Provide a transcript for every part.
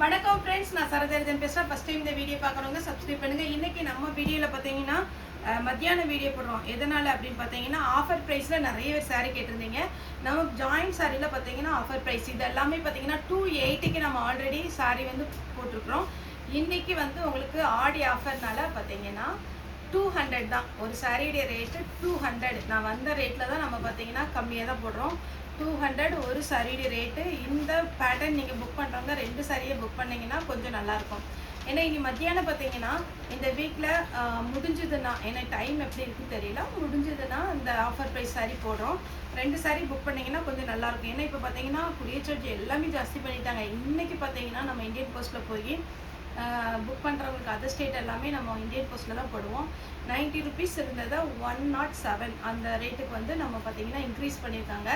வணக்கம் ஃப்ரெண்ட்ஸ், நான் சரதேர்தன் பேசுகிறேன். ஃபஸ்ட் டைம் இந்த வீடியோ பார்க்குறவங்க சப்ஸ்கிரைப் பண்ணுங்கள். இன்றைக்கி நம்ம வீடியோவில் பார்த்தீங்கன்னா மத்தியான வீடியோ போடுறோம். எதனால் அப்படின்னு பார்த்தீங்கன்னா ஆஃபர் ப்ரைஸில் நிறைய பேர் சாரீ கேட்டிருந்தீங்க. நம்ம ஜாயின்ட் சாரியில் பார்த்தீங்கன்னா ஆஃபர் ப்ரைஸ் இது எல்லாமே பார்த்தீங்கன்னா 280க்கு நம்ம ஆல்ரெடி சாரீ வந்து போட்டிருக்கிறோம். இன்றைக்கி வந்து உங்களுக்கு ஆடி ஆஃபர்னால பார்த்தீங்கன்னா 200 தான். ஒரு சாரியுடைய ரேட்டு 200. நான் வந்த ரேட்டில் தான் நம்ம பார்த்தீங்கன்னா கம்மியாக தான் போடுறோம். 200 ஒரு சாரியுடைய ரேட்டு. இந்த பேட்டர்ன் நீங்கள் புக் பண்ணுறவங்க 2 சாரியை புக் பண்ணிங்கன்னா கொஞ்சம் நல்லாயிருக்கும். ஏன்னா இனி மத்தியானம் பார்த்தீங்கன்னா இந்த வீக்கில் முடிஞ்சதுன்னா, ஏன்னா டைம் எப்படி இருக்குன்னு தெரியல, முடிஞ்சதுன்னா இந்த ஆஃபர் ப்ரைஸ் சாரி போடுறோம். 2 சாரி புக் பண்ணிங்கன்னா கொஞ்சம் நல்லாயிருக்கும். ஏன்னா இப்போ பார்த்தீங்கன்னா குரியர் சார்ஜ் எல்லாமே ஜாஸ்தி பண்ணிட்டாங்க. இன்றைக்கி பார்த்தீங்கன்னா நம்ம இந்தியன் போஸ்ட்டில் போய் புக் பண்ணுறவங்களுக்கு அதர் ஸ்டேட் எல்லாமே நம்ம இந்தியன் போஸ்ட்டில் தான் போடுவோம். 90 ருபீஸ் இருந்ததை 107 அந்த ரேட்டுக்கு வந்து நம்ம பார்த்தீங்கன்னா இன்க்ரீஸ் பண்ணியிருக்காங்க.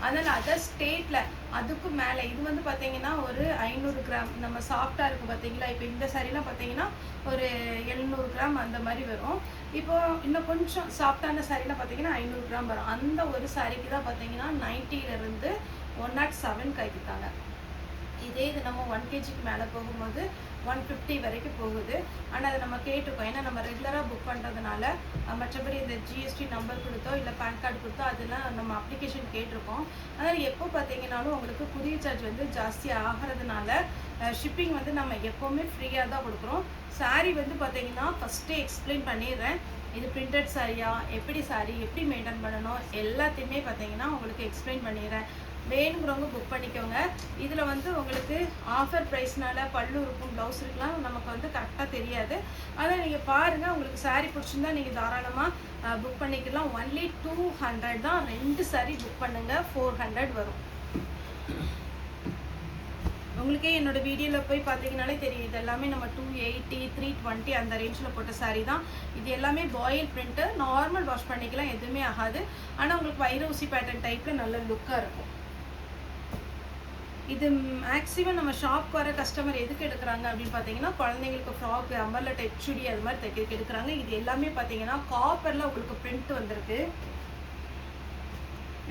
அதனால் அதர் ஸ்டேட்டில் அதுக்கு மேலே இது வந்து பார்த்தீங்கன்னா ஒரு 500 கிராம் நம்ம சாஃப்டாக இருக்கும் பார்த்தீங்களா. இப்போ இந்த சாரீலாம் பார்த்தீங்கன்னா ஒரு 700 கிராம் அந்த மாதிரி வரும். இப்போது இன்னும் கொஞ்சம் சாஃப்டான சாரீலாம் பார்த்தீங்கன்னா 500 கிராம் வரும். அந்த ஒரு சாரீக்கு தான் பார்த்தீங்கன்னா 90லேருந்து 107 கைவிட்டாங்க. இதே இது நம்ம 1 kgக்கு மேலே போகும்போது 150 வரைக்கும் போகுது. ஆனால் அதை நம்ம கேட்டிருக்கோம். ஏன்னா நம்ம ரெகுலராக புக் பண்ணுறதுனால மற்றபடி இந்த ஜிஎஸ்டி நம்பர் கொடுத்தோ இல்லை பேன் கார்டு கொடுத்தோ அதெல்லாம் நம்ம அப்ளிகேஷன் கேட்டிருக்கோம். அதனால் எப்போ பார்த்தீங்கன்னாலும் உங்களுக்கு குரியர் சார்ஜ் வந்து ஜாஸ்தி ஆகிறதுனால ஷிப்பிங் வந்து நம்ம எப்போவுமே ஃப்ரீயாக தான் கொடுக்குறோம். சாரீ வந்து பார்த்தீங்கன்னா ஃபஸ்ட்டே எக்ஸ்பிளைன் பண்ணிடுறேன். இது பிரிண்டட் சாரியா, எப்படி சாரீ எப்படி மெயின்டைன் பண்ணணும் எல்லாத்தையுமே பார்த்தீங்கன்னா உங்களுக்கு எக்ஸ்பிளைன் பண்ணிடுறேன். வேணுங்கிறவங்க புக் பண்ணிக்கோங்க. இதில் வந்து உங்களுக்கு ஆஃபர் ப்ரைஸ்னால பல்லு இருக்கும், ப்ளவுஸ் இருக்கலாம், நமக்கு வந்து கரெக்டாக தெரியாது. அதை நீங்கள் பாருங்கள். உங்களுக்கு சாரீ பிடிச்சிருந்தா நீங்கள் தாராளமாக புக் பண்ணிக்கலாம். ஒன்லி 200 தான். 2 சாரீ புக் பண்ணுங்கள், 400 வரும். உங்களுக்கே என்னோட வீடியோவில் போய் பார்த்தீங்கனாலே தெரியும். இது எல்லாமே நம்ம 280 320 அந்த ரேஞ்சில் போட்ட சாரீ தான். இது எல்லாமே பாயில் பிரிண்ட்டு, நார்மல் வாஷ் பண்ணிக்கலாம், எதுவுமே ஆகாது. ஆனால் உங்களுக்கு வைரூசி பேட்டர்ன் டைப்பில் நல்ல லுக்காக இருக்கும். இது மேக்ஸிமம் நம்ம ஷாப்க்கு வர கஸ்டமர் எதுக்கு எடுக்கிறாங்க அப்படின்னு பார்த்தீங்கன்னா குழந்தைங்களுக்கு ஃப்ராக், அம்பர்லா டைப் சுடி அது மாதிரி தைக்கிறதுக்கு எடுக்கிறாங்க. இது எல்லாமே பார்த்தீங்கன்னா காப்பரில் உங்களுக்கு பிரிண்ட் வந்திருக்கு.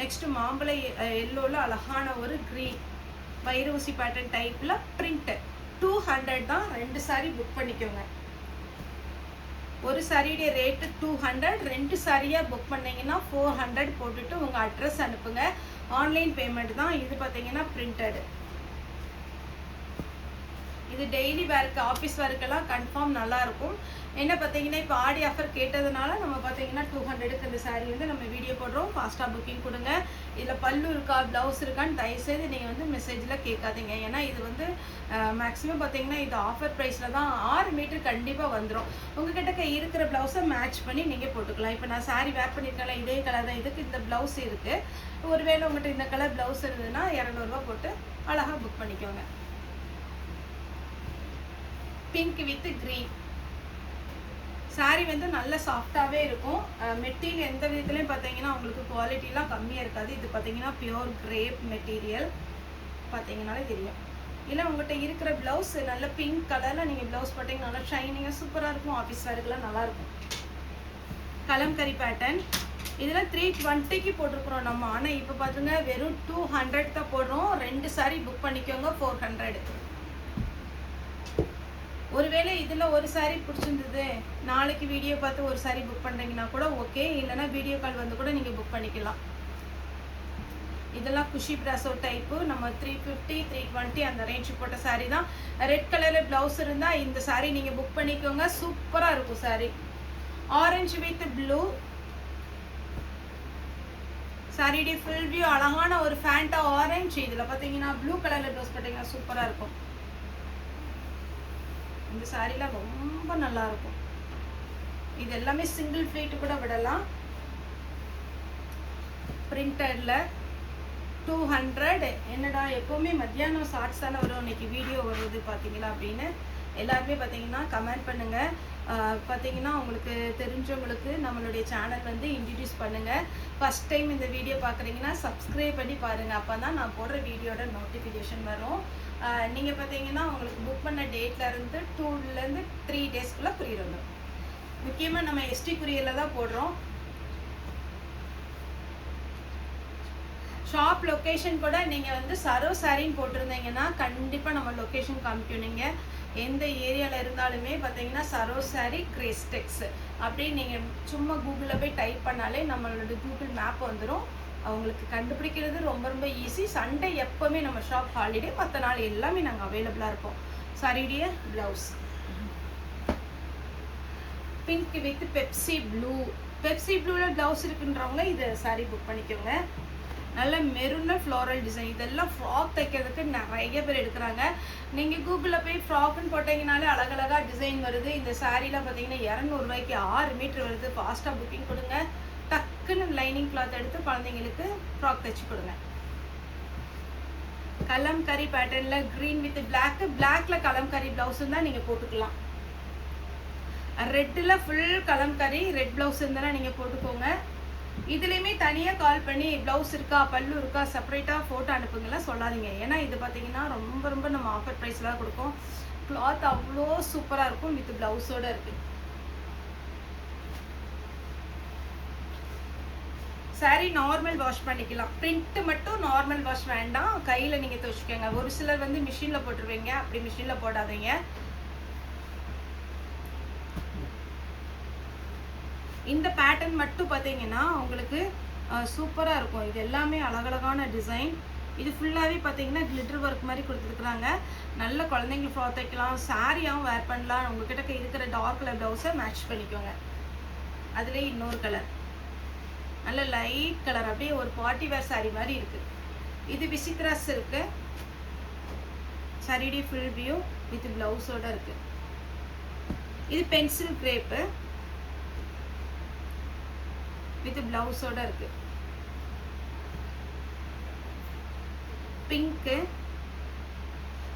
நெக்ஸ்ட்டு மாம்பழ எல்லோவில் அழகான ஒரு க்ரீன் வைரூசி பேட்டர்ன் டைப்பில் பிரிண்ட்டு. 200 தான். 2 சாரீ புக் பண்ணிக்கோங்க. ஒரு சாரியுடைய ரேட்டு 200. 2 சாரியாக புக் பண்ணிங்கன்னா 400 போட்டுட்டு உங்கள் அட்ரஸ் அனுப்புங்க. ஆன்லைன் பேமெண்ட் தான். இது பார்த்தீங்கன்னா பிரிண்டடு. இது டெய்லி வேர்க்கு, ஆஃபீஸ் ஒர்க்கெல்லாம் கன்ஃபார்ம் நல்லாயிருக்கும். என்ன பார்த்தீங்கன்னா இப்போ ஆடி ஆஃபர் கேட்டதுனால நம்ம பார்த்தீங்கன்னா 200க்கு இந்த சாரீ வந்து நம்ம வீடியோ போடுறோம். ஃபாஸ்ட்டாக புக்கிங் கொடுங்க. இதில் பல்லு இருக்கா, ப்ளவுஸ் இருக்கான்னு தயவுசெய்து நீங்கள் வந்து மெசேஜில் கேட்காதீங்க. ஏன்னா இது வந்து மேக்ஸிமம் பார்த்தீங்கன்னா இது ஆஃபர் ப்ரைஸில் தான் 6 மீட்டர் கண்டிப்பாக வந்துடும். உங்கள்கிட்ட இருக்கிற ப்ளவுஸை மேட்ச் பண்ணி நீங்கள் போட்டுக்கலாம். இப்போ நான் சாரீ வேர் பண்ணியிருக்கேன், இதே கலர் தான், இதுக்கு இந்த ப்ளவுஸ் இருக்குது. ஒருவேளை உங்கள்கிட்ட இந்த கலர் ப்ளவுஸ் இருந்ததுன்னா 200 ரூபா போட்டு அழகாக புக் பண்ணிக்கோங்க. பிங்க் வித் க்ரீன் சாரீ வந்து நல்ல சாஃப்டாகவே இருக்கும். மெட்டீரியல் எந்த விதத்துலையும் பார்த்தீங்கன்னா உங்களுக்கு குவாலிட்டிலாம் கம்மியாக இருக்காது. இது பார்த்தீங்கன்னா பியோர் கிரேப் மெட்டீரியல் பார்த்தீங்கன்னாலே தெரியும். இல்லை உங்கள்கிட்ட இருக்கிற ப்ளவுஸ் நல்ல பிங்க் கலரில் நீங்கள் ப்ளவுஸ் போட்டிங்கன்னா நல்லா ஷைனிங்காக சூப்பராக இருக்கும். ஆஃபீஸ் வேர்க்கெலாம் நல்லாயிருக்கும். கலம்கரி பேட்டர்ன் இதெல்லாம் 320க்கு போட்டிருக்கிறோம் நம்ம. ஆனால் இப்போ பார்த்துங்க வெறும் 200 தான் போடுறோம். 2 சாரீ புக் பண்ணிக்கோங்க, 400. ஒருவேளை இதில் ஒரு சாரீ பிடிச்சிருந்தது, நாளைக்கு வீடியோ பார்த்து ஒரு சாரீ புக் பண்ணுறீங்கன்னா கூட ஓகே. இல்லைனா வீடியோ கால் வந்து கூட நீங்கள் புக் பண்ணிக்கலாம். இதெல்லாம் குஷி பிராசோ டைப்பு. நம்ம 350 320 அந்த ரேஞ்சு போட்ட சாரீ தான். ரெட் கலரில் ப்ளவுஸ் இருந்தால் இந்த சாரீ நீங்கள் புக் பண்ணிக்கோங்க. சூப்பராக இருக்கும் சாரீ. ஆரஞ்சு வித் ப்ளூ சாரியுடைய ஃபுல் வியூ அழகான ஒரு ஃபேண்டா ஆரஞ்சு. இதில் பார்த்தீங்கன்னா ப்ளூ கலரில் ப்ளவுஸ் போட்டிங்கன்னா சூப்பராக இருக்கும். இந்த சாரீலாம் ரொம்ப நல்லா இருக்கும். இது எல்லாமே சிங்கிள் ஃப்ளீட்டு கூட விடலாம். பிரிண்டட்ல 200. என்னடா எப்போவுமே மத்தியானம் ஷார்ட்ஸ் தானே வரும், இன்னைக்கு வீடியோ வருது பார்த்தீங்களா அப்படின்னு எல்லாருமே பார்த்தீங்கன்னா கமெண்ட் பண்ணுங்கள். பார்த்தீங்கன்னா உங்களுக்கு தெரிஞ்சவங்களுக்கு நம்மளுடைய சேனல் வந்து இன்ட்ரடியூஸ் பண்ணுங்கள். ஃபஸ்ட் டைம் இந்த வீடியோ பார்க்குறீங்கன்னா சப்ஸ்கிரைப் பண்ணி பாருங்கள். அப்போ தான் நான் போடுற வீடியோட நோட்டிஃபிகேஷன் வரும். நீங்கள் பார்த்தீங்கன்னா உங்களுக்கு புக் பண்ண டேட்லேருந்து 2லேருந்து 3 டேஸ்க்குள்ளே குரியர் வந்துடும். முக்கியமாக நம்ம எஸ்டி குரியரில் தான் போடுறோம். ஷாப் லொக்கேஷன் கூட நீங்கள் வந்து சரோ சாரின்னு போட்டிருந்தீங்கன்னா கண்டிப்பாக நம்ம லொக்கேஷன் காமிக்கும். நீங்கள் எந்த ஏரியாவில் இருந்தாலுமே பார்த்தீங்கன்னா சரோ சாரி கிரேஸ்டெக்ஸ் அப்படின்னு நீங்கள் சும்மா கூகுளில் போய் டைப் பண்ணாலே நம்மளோட கூகுள் மேப் வந்துடும். அவங்களுக்கு கண்டுபிடிக்கிறது ரொம்ப ரொம்ப ஈஸி. சண்டே எப்போவுமே நம்ம ஷாப் ஹாலிடே, மற்ற நாள் எல்லாமே நாங்கள் அவைலபிளாக இருப்போம். சாரியுடைய blouse pink with Pepsi blue. Pepsi ப்ளூவில் ப்ளவுஸ் இருக்குன்றவங்க இதை சாரி புக் பண்ணிக்கோங்க. நல்ல மெரூன் ஃப்ளோரல் டிசைன். இதெல்லாம் ஃப்ராக் தைக்கிறதுக்கு நிறைய பேர் எடுக்கிறாங்க. நீங்கள் கூகுளில் போய் ஃப்ராக்குன்னு போட்டிங்கனாலே அழகழகாக டிசைன் வருது. இந்த சாரீலாம் பார்த்தீங்கன்னா 200 ரூபாய்க்கு 6 மீட்டர் வருது. ஃபாஸ்ட்டாக புக்கிங் கொடுங்க. டக்குன்னு லைனிங் கிளாத் எடுத்து குழந்தைங்களுக்கு ஃப்ராக் தைச்சு கொடுங்க. கலம்கரி பேட்டர்னில் க்ரீன் வித் பிளாக். பிளாக்ல கலம்கரி ப்ளவுஸும் தான் நீங்கள் போட்டுக்கலாம். ரெட்டில் ஃபுல் கலம்கரி ரெட் ப்ளவுஸ் இருந்தாலும் நீங்கள் போட்டுக்கோங்க. இதுலேயுமே தனியாக கால் பண்ணி ப்ளவுஸ் இருக்கா பல்லு இருக்கா செப்பரேட்டாக ஃபோட்டோ அனுப்புங்கலாம் சொல்லாதீங்க. ஏன்னா இது பார்த்தீங்கன்னா ரொம்ப ரொம்ப நம்ம ஆஃபர் ப்ரைஸ்லாம் கொடுக்கும். கிளாத் அவ்வளோ சூப்பராக இருக்கும். வித் ப்ளவுஸோடு இருக்குது. சாரீ நார்மல் வாஷ் பண்ணிக்கலாம். பிரிண்ட் மட்டும் நார்மல் வாஷ் வேண்டாம், கையில் நீங்கள் துவைச்சிக்கோங்க. ஒரு சிலர் வந்து மிஷினில் போட்டுருவீங்க, அப்படி மிஷினில் போடாதீங்க. இந்த பேட்டர்ன் மட்டும் பார்த்தீங்கன்னா உங்களுக்கு சூப்பராக இருக்கும். இது எல்லாமே அழகழகான டிசைன். இது ஃபுல்லாகவே பார்த்தீங்கன்னா கிளிட்டர் ஒர்க் மாதிரி கொடுத்துருக்குறாங்க. நல்ல குழந்தைங்களுக்கு ஃப்ராக் தைக்கலாம், சாரியாகவும் வேர் பண்ணலாம். உங்ககிட்ட இருக்கிற டார்க் கலர் ப்ளவுஸை மேட்ச் பண்ணிக்கோங்க. அதுலேயே இன்னொரு கலர் நல்ல லைட் கலர், அப்படியே ஒரு பார்ட்டி வேர் சாரி மாதிரி இருக்குது. இது விசித்ராஸ் இருக்குது. சாரியுடைய ஃபுல் வியூ வித் ப்ளவுஸோடு இருக்குது. இது பென்சில் கிரேப்பு வித் ப்ளவுஸோட இருக்கு. பிங்க்கு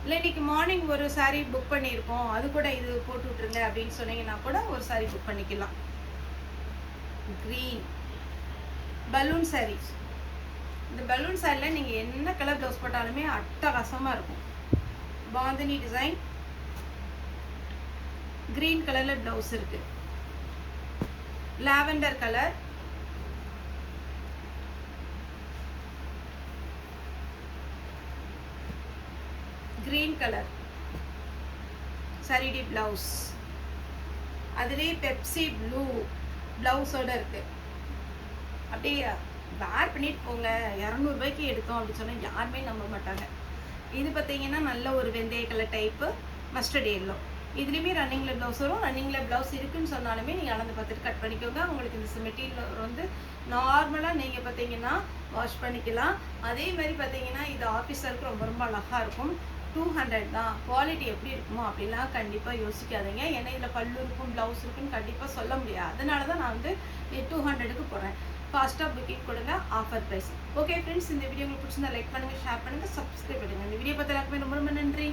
இல்லை இன்னைக்கு மார்னிங் ஒரு சாரீ புக் பண்ணியிருக்கோம், அது கூட இது போட்டு விட்ருங்க அப்படின்னு சொன்னீங்கன்னா கூட ஒரு சாரீ புக் பண்ணிக்கலாம். Green balloon sari. இந்த பலூன் சாரியில் நீங்கள் என்ன கலர் ப்ளவுஸ் போட்டாலுமே அட்டகாசமாக இருக்கும். பாந்தினி டிசைன் க்ரீன் கலரில் ப்ளவுஸ் இருக்குது. Lavender colour, green color saree blouse. அதுலேயே பெப்சி ப்ளூ ப்ளவுஸோட இருக்கு. அப்படியே வேர் பண்ணிட்டு போங்க. 200 ரூபாய்க்கு எடுத்தோம் அப்படின்னு சொன்னால் யாருமே நம்ப மாட்டாங்க. இது பார்த்தீங்கன்னா நல்ல ஒரு வெந்தய கலர் டைப்பு மஸ்டர்ட் எல்லோ. இதுலேயுமே ரன்னிங்கில் ப்ளவுஸ் வரும். ரன்னிங்கில் ப்ளவுஸ் இருக்குன்னு சொன்னாலுமே நீங்கள் அளந்து பார்த்துட்டு கட் பண்ணிக்கோங்க. உங்களுக்கு இந்த மெட்டீரியல் வந்து நார்மலாக நீங்கள் பார்த்தீங்கன்னா வாஷ் பண்ணிக்கலாம். அதே மாதிரி பார்த்தீங்கன்னா இது ஆஃபீஸருக்கு ரொம்ப ரொம்ப அழகாக இருக்கும். 200 தான். குவாலிட்டி எப்படி இருக்குமோ அப்படிலாம் கண்டிப்பாக யோசிக்காதீங்க. ஏன்னா இதில் பல்லு இருக்கும் ப்ளவுஸ் இருக்குன்னு கண்டிப்பாக சொல்ல முடியாது. அதனால தான் நான் வந்து 200க்கு போகிறேன். ஃபாஸ்ட்டாக புக்கிங் கொடுங்க, ஆஃபர் ப்ரைஸ். ஓகே ஃப்ரெண்ட்ஸ், இந்த வீடியோ உங்களுக்கு பிடிச்சிருந்தா லைக் பண்ணுங்கள், ஷேர் பண்ணுங்கள், சப்ஸ்கிரைப் பண்ணுங்கள். இந்த வீடியோ பார்த்து எல்லாருக்குமே ரொம்ப ரொம்ப நன்றி.